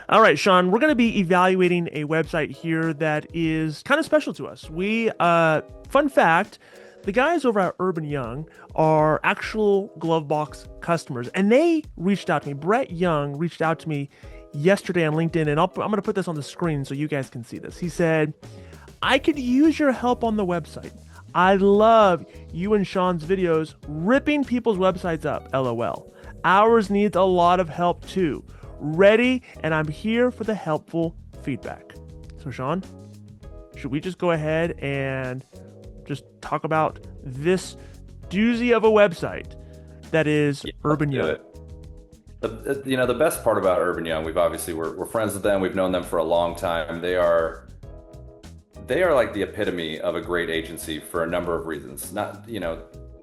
All right, Sean, we're going to be evaluating a website here that is kind of special to us. Fun fact, the guys over at Urban Young are actual GloveBox customers, and they reached out to me. Brett Young reached out to me yesterday on LinkedIn, and I'm going to put this on the screen so you guys can see this. He said, I could use your help on the website. I love you and Sean's videos ripping people's websites up, LOL. Ours needs a lot of help too. Ready, and I'm here for the helpful feedback. So, Sean, should we just go ahead and just talk about this doozy of a website that is Urban Young? The best part about Urban Young, we're friends with them. We've known them for a long time. They are like the epitome of a great agency for a number of reasons. Not,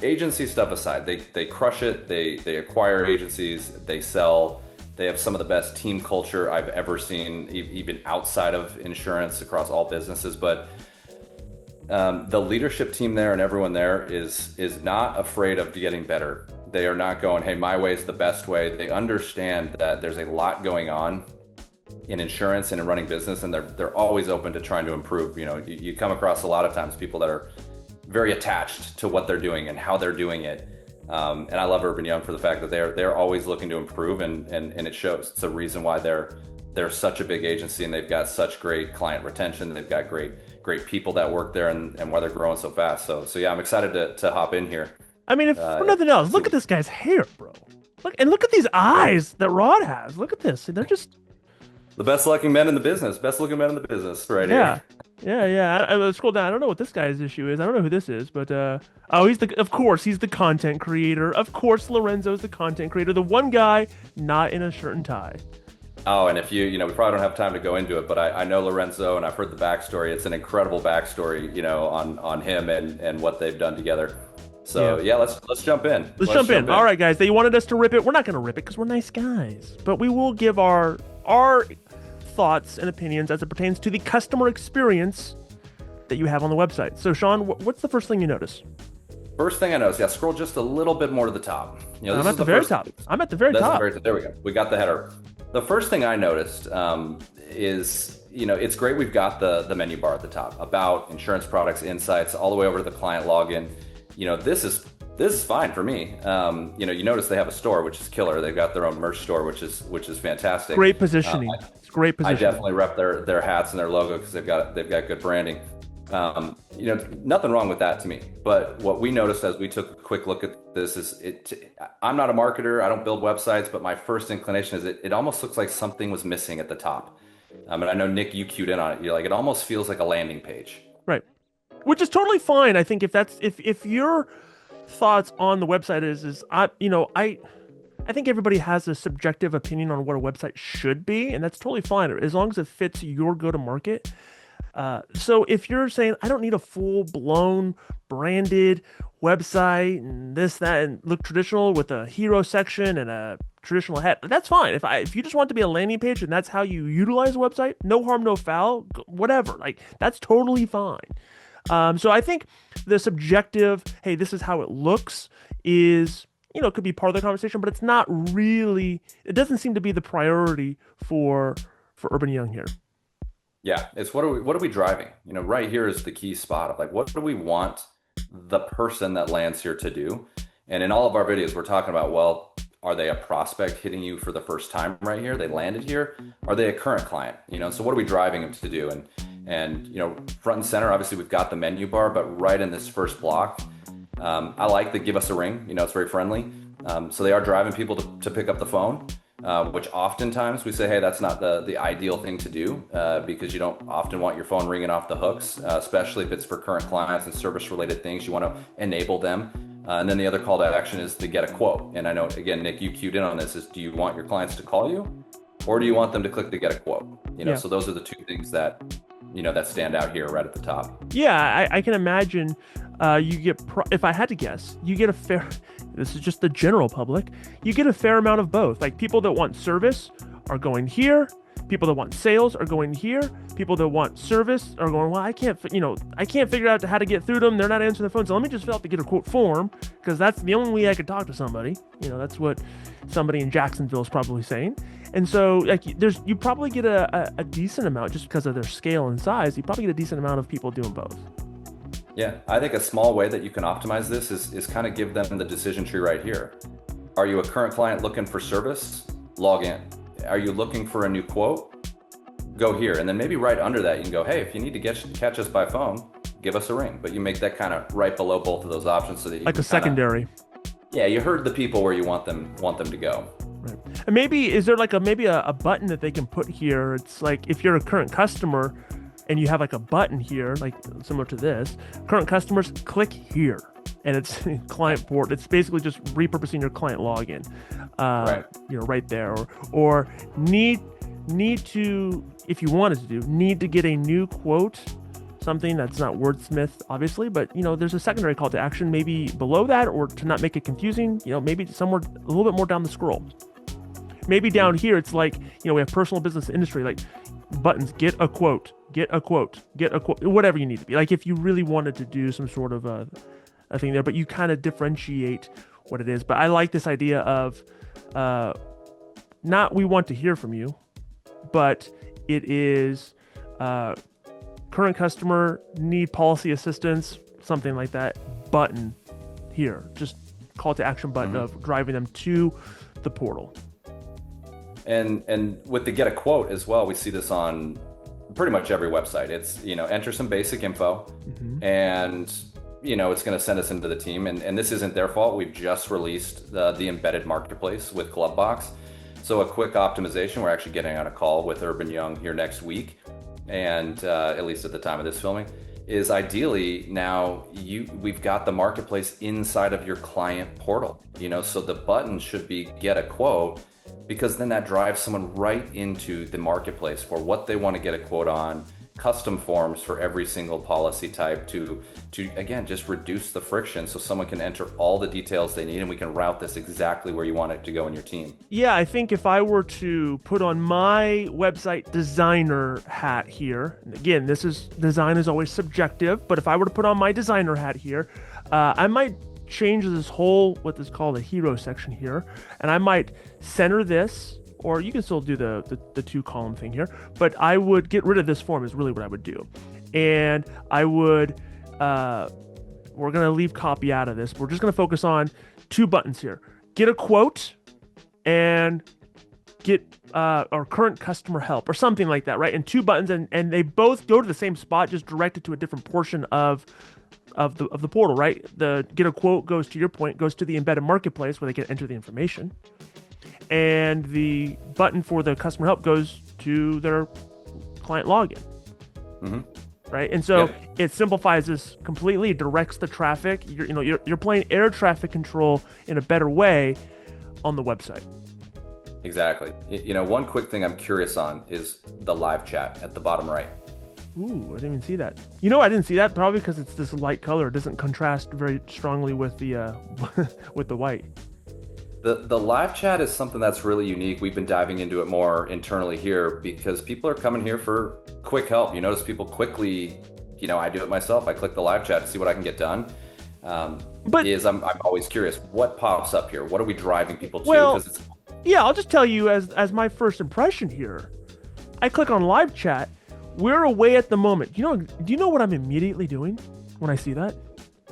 agency stuff aside, they crush it. They acquire agencies, they sell. They have some of the best team culture I've ever seen, even outside of insurance across all businesses. But the leadership team there and everyone there is not afraid of getting better. They are not going, hey, my way is the best way. They understand that there's a lot going on in insurance and in running business, and they're always open to trying to improve. You come across a lot of times people that are very attached to what they're doing and how they're doing it. And I love Urban Young for the fact that they're always looking to improve, and it shows. It's a reason why they're such a big agency, and they've got such great client retention. They've got great people that work there, and why they're growing so fast. So yeah, I'm excited to hop in here. I mean, if for nothing else, look at this guy's hair, bro. Look at these eyes that Rod has. Look at this. They're just the best looking men in the business. Best looking men in the business, right here. Yeah. I scroll down. I don't know what this guy's issue is. I don't know who this is, but of course he's the content creator. Of course Lorenzo's the content creator. The one guy not in a shirt and tie. Oh, and if we probably don't have time to go into it, but I know Lorenzo and I've heard the backstory. It's an incredible backstory, on him and what they've done together. So yeah, let's jump in. Let's jump in. All right, guys. They wanted us to rip it. We're not going to rip it because we're nice guys, but we will give our thoughts and opinions as it pertains to the customer experience that you have on the website. So, Sean, what's the first thing you notice? First thing I noticed, scroll just a little bit more to the top. I'm at the very top. There we go. We got the header. The first thing I noticed is, it's great. We've got the menu bar at the top, about insurance products, insights, all the way over to the client login. This is fine for me. You notice they have a store, which is killer. They've got their own merch store, which is fantastic. Great positioning. It's great positioning. I definitely rep their hats and their logo because they've got good branding. Nothing wrong with that to me. But what we noticed as we took a quick look at this is I'm not a marketer. I don't build websites, but my first inclination is it almost looks like something was missing at the top. And I know, Nick, you cued in on it. You're like, it almost feels like a landing page. Right. Which is totally fine. I think if your thoughts on the website I think everybody has a subjective opinion on what a website should be, and that's totally fine as long as it fits your go-to-market. So if you're saying, I don't need a full-blown branded website and this, that, and look traditional with a hero section and a traditional head, that's fine. If you just want to be a landing page and that's how you utilize a website, no harm, no foul, whatever. That's totally fine. So I think the subjective, hey, this is how it looks, is, could be part of the conversation, but it's not really, it doesn't seem to be the priority for Urban Young here. Yeah, it's what are we driving? Right here is the key spot of what do we want the person that lands here to do? And in all of our videos, we're talking about, well, are they a prospect hitting you for the first time right here? They landed here. Are they a current client? So what are we driving them to do? And front and center, obviously we've got the menu bar, but right in this first block, I like the give us a ring. It's very friendly. So they are driving people to pick up the phone, which oftentimes we say, hey, that's not the ideal thing to do because you don't often want your phone ringing off the hooks, especially if it's for current clients and service related things. You want to enable them. And then the other call to action is to get a quote. And I know, again, Nick, you cued in on this, is do you want your clients to call you or do you want them to click to get a quote? So those are the two things that stand out here right at the top. Yeah, I can imagine you get, if I had to guess, you get a fair, this is just the general public, you get a fair amount of both. People that want service are going here. People that want sales are going here. People that want service are going, well, I can't figure out how to get through them. They're not answering the phone. So let me just fill out the get a quote form because that's the only way I could talk to somebody. That's what somebody in Jacksonville is probably saying. And so like you probably get a decent amount just because of their scale and size. You probably get a decent amount of people doing both. Yeah, I think a small way that you can optimize this is kind of give them the decision tree right here. Are you a current client looking for service? Log in. Are you looking for a new quote? Go here. And then maybe right under that, you can go, hey, if you need to catch us by phone, give us a ring. But you make that kind of right below both of those options so that you like a secondary. Yeah, you heard the people where you want them to go. Right. And maybe is there like maybe a button that they can put here? It's like if you're a current customer and you have like a button here, like similar to this, current customers, click here. And it's client port. It's basically just repurposing your client login, right. Right there. Or need to, if you wanted to need to get a new quote, something that's not wordsmith, obviously, but there's a secondary call to action maybe below that, or to not make it confusing, maybe somewhere a little bit more down the scroll. Maybe down here, it's like, we have personal, business, industry, like buttons, get a quote, whatever you need to be. Like if you really wanted to do some sort of a thing there, but you kind of differentiate what it is. But I like this idea of not we want to hear from you, but it is current customer need policy assistance, something like that, button here, just call to action button of driving them to the portal. And with the get a quote as well, we see this on pretty much every website. It's, enter some basic info and it's going to send us into the team. And this isn't their fault. We've just released the embedded marketplace with GloveBox. So a quick optimization, we're actually getting on a call with Urban Young here next week. And at least at the time of this filming, is ideally now we've got the marketplace inside of your client portal, so the button should be get a quote, because then that drives someone right into the marketplace for what they want to get a quote on, custom forms for every single policy type to again, just reduce the friction so someone can enter all the details they need and we can route this exactly where you want it to go in your team. Yeah, I think if I were to put on my website designer hat here, and again, design is always subjective, but if I were to put on my designer hat here, I might change this whole, what is called a hero section here, and I might center this, or you can still do the two column thing here, but I would get rid of this form is really what I would do. And I would, we're going to leave copy out of this. We're just going to focus on two buttons here. Get a quote and get our current customer help or something like that, right? And two buttons, and they both go to the same spot, just directed to a different portion of the portal, right? The get a quote goes, to your point, goes to the embedded marketplace where they can enter the information. And the button for the customer help goes to their client login. Right? And so it simplifies this completely, directs the traffic. You're playing air traffic control in a better way on the website. Exactly. One quick thing I'm curious on is the live chat at the bottom right. Ooh, I didn't even see that. I didn't see that probably because it's this light color. It doesn't contrast very strongly with the with the white. The live chat is something that's really unique. We've been diving into it more internally here because people are coming here for quick help. You notice people quickly, I do it myself. I click the live chat to see what I can get done. I'm always curious, what pops up here? What are we driving people to? Well, yeah, I'll just tell you as my first impression here. I click on live chat. We're away at the moment. Do you know what I'm immediately doing when I see that?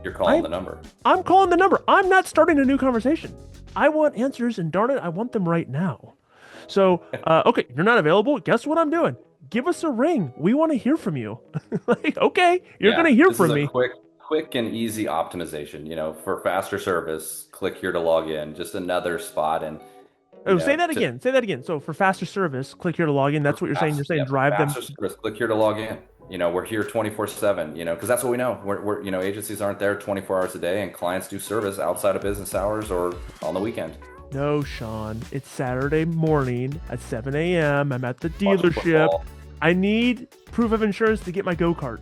You're calling the number. I'm calling the number. I'm not starting a new conversation. I want answers, and darn it, I want them right now. So, okay, you're not available. Guess what I'm doing? Give us a ring. We want to hear from you. Like, okay, you're going to hear from me. Quick and easy optimization. For faster service, click here to log in. Just another spot. And say that again. Say that again. So for faster service, click here to log in. That's what you're saying. You're saying drive them. Faster service, click here to log in. We're here 24/7, because that's what we know. We're agencies aren't there 24 hours a day, and clients do service outside of business hours or on the weekend. No, Sean, it's Saturday morning at 7 a.m. I'm at the dealership. I need proof of insurance to get my go-kart.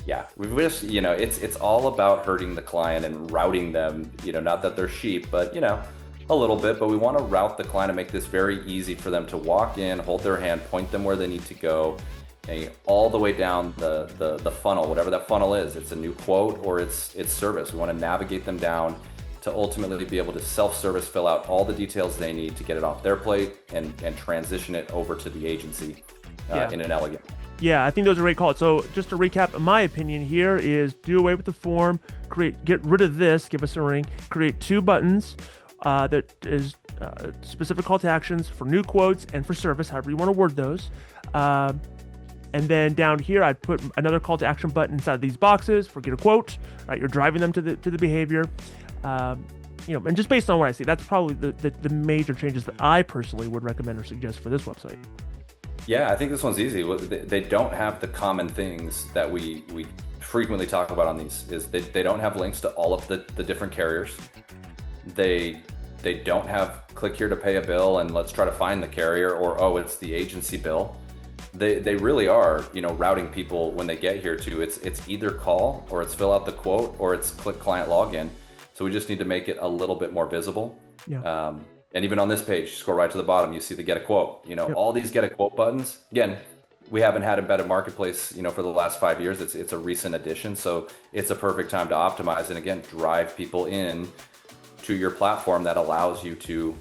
Yeah, we wish, it's all about hurting the client and routing them, not that they're sheep, but, a little bit, but we want to route the client and make this very easy for them to walk in, hold their hand, point them where they need to go, all the way down the funnel, whatever that funnel is. It's a new quote or it's service. We want to navigate them down to ultimately be able to self-service fill out all the details they need to get it off their plate and transition it over to the agency in an elegant. Yeah, I think those are great calls. So just to recap, my opinion here is do away with the form, get rid of this, give us a ring, create 2 buttons that is specific call to actions for new quotes and for service, however you want to word those. And then down here, I'd put another call to action button inside of these boxes for get a quote. Right, you're driving them to the behavior. And just based on what I see, that's probably the major changes that I personally would recommend or suggest for this website. Yeah, I think this one's easy. They don't have the common things that we frequently talk about on these. Is they don't have links to all of the different carriers. They don't have click here to pay a bill and let's try to find the carrier, or oh, it's the agency bill. They really are, routing people when they get here to it's either call, or it's fill out the quote, or it's click client login. So we just need to make it a little bit more visible. Yeah. And even on this page, scroll right to the bottom, you see the get a quote. All these get a quote buttons. Again, we haven't had embedded marketplace, for the last 5 years. It's a recent addition, so it's a perfect time to optimize and again drive people in to your platform that allows you to,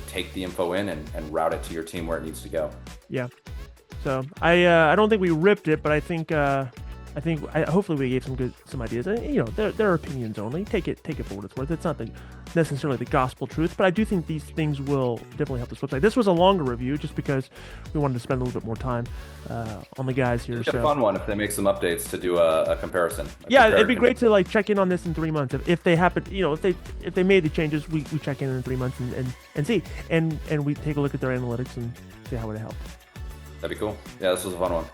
take the info in and route it to your team where it needs to go. Yeah. So I don't think we ripped it, but I think hopefully we gave some ideas. They're opinions only. Take it for what it's worth. It's not necessarily the gospel truth, but I do think these things will definitely help this website. This was a longer review just because we wanted to spend a little bit more time on the guys here. It's a fun one if they make some updates to do a comparison. It'd be great to check in on this in 3 months. If they happen, if they made the changes, we check in 3 months and see, and we take a look at their analytics and see how it helped. That'd be cool. Yeah, this was a fun one.